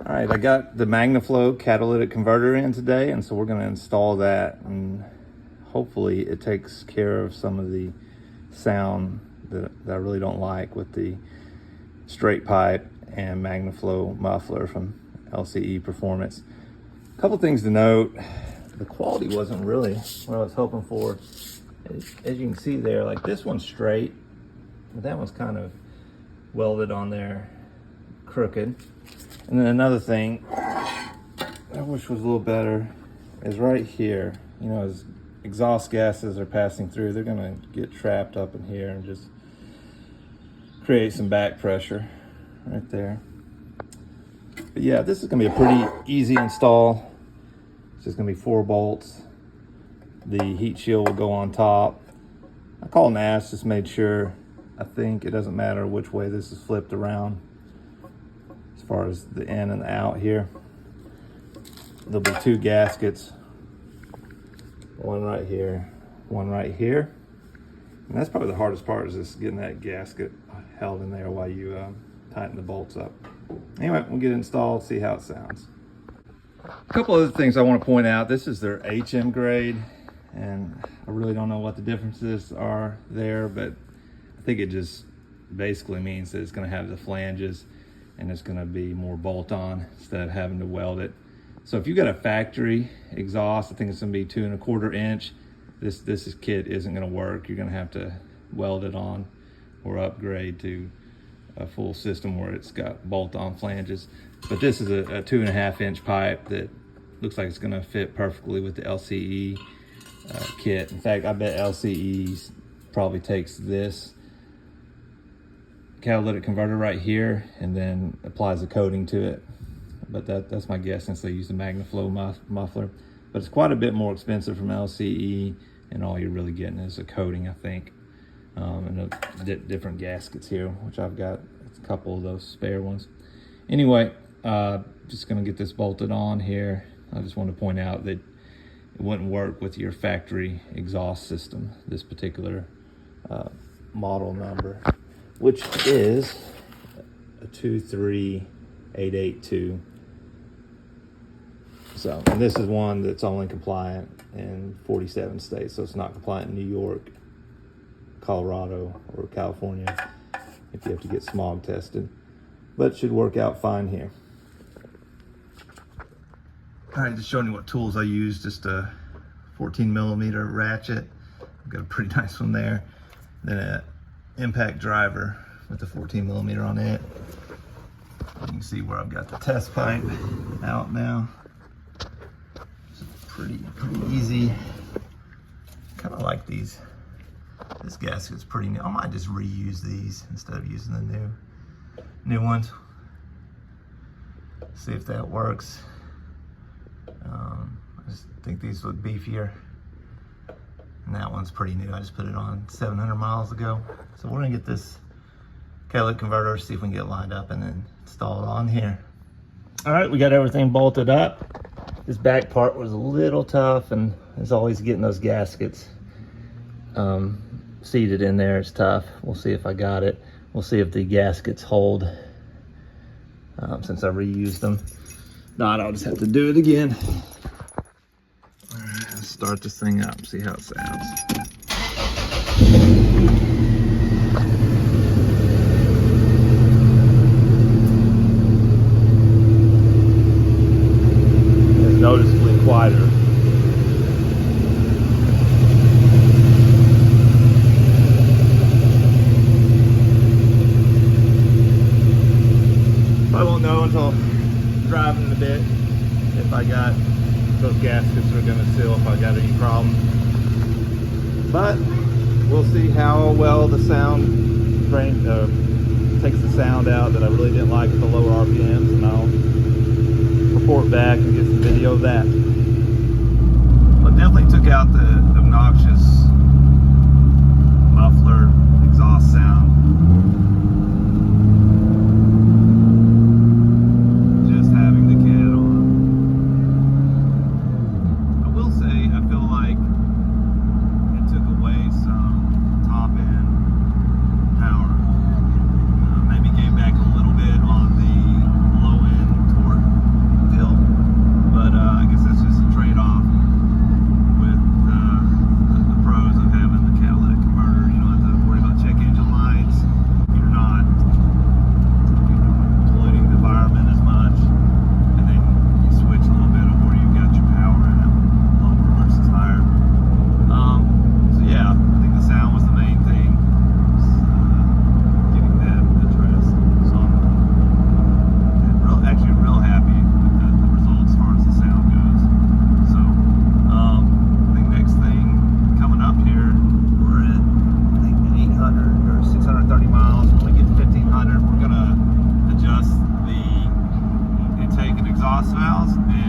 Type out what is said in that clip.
All right, I got the magnaflow catalytic converter in today, and so we're going to install that, and hopefully it takes care of some of the sound that I really don't like with the straight pipe and magnaflow muffler from LCE Performance. A couple things to note: the quality wasn't really what I was hoping for. As you can see there, like this one's straight, but that one's kind of welded on there crooked. And then another thing I wish was a little better is right here. You know, as exhaust gases are passing through, they're gonna get trapped up in here and just create some back pressure right there. But yeah, this is gonna be a pretty easy install. It's just gonna be 4 bolts. The heat shield will go on top. I called and asked, just made sure. I think it doesn't matter which way this is flipped around as far as the in and the out here. There'll be 2 gaskets, one right here, one right here. And that's probably the hardest part, is just getting that gasket held in there while you tighten the bolts up. Anyway, we'll get it installed, see how it sounds. A couple other things I want to point out. This is their HM grade, and I really don't know what the differences are there, but I think it just basically means that it's going to have the flanges and it's going to be more bolt-on instead of having to weld it. So if you've got a factory exhaust, I think it's going to be 2 1/4 inch. This kit isn't going to work. You're going to have to weld it on or upgrade to a full system where it's got bolt-on flanges. But this is a 2 1/2 inch pipe that looks like it's going to fit perfectly with the LCE kit. In fact, I bet LCE probably takes this catalytic converter right here and then applies a coating to it. But that's my guess, since they use the magnaflow muffler. But it's quite a bit more expensive from LCE, and all you're really getting is a coating, I think. And different gaskets here, which I've got a couple of those spare ones. Anyway, just gonna get this bolted on here. I just want to point out that it wouldn't work with your factory exhaust system, this particular model number, which is a 23882. So, and this is one that's only compliant in 47 states, so it's not compliant in New York, Colorado, or California if you have to get smog tested, but it should work out fine here. All right, just showing you what tools I use. Just a 14mm ratchet. I've got a pretty nice one there. Then an impact driver with the 14mm on it. You can see where I've got the test pipe out now. It's pretty easy. Kind of like these. This gasket's pretty new. I might just reuse these instead of using the new ones. See if that works. I just think these look beefier. And that one's pretty new. I just put it on 700 miles ago. So we're gonna get this catalytic converter, see if we can get it lined up and then install it on here. All right, we got everything bolted up. This back part was a little tough, and as always, getting those gaskets seated in there is tough. We'll see if I got it. We'll see if the gaskets hold since I reused them. Not, I'll just have to do it again. All right, let's start this thing up, see how it sounds. It's noticeably quieter. I won't know until driving a bit if I got those gaskets are going to seal, if I got any problem. But we'll see how well the sound takes the sound out that I really didn't like at the lower RPMs, and I'll report back and get some video of that. But definitely took out the obnoxious muffler exhaust sound. Maybe gave back a little bit on the low end torque. exhaust valves, and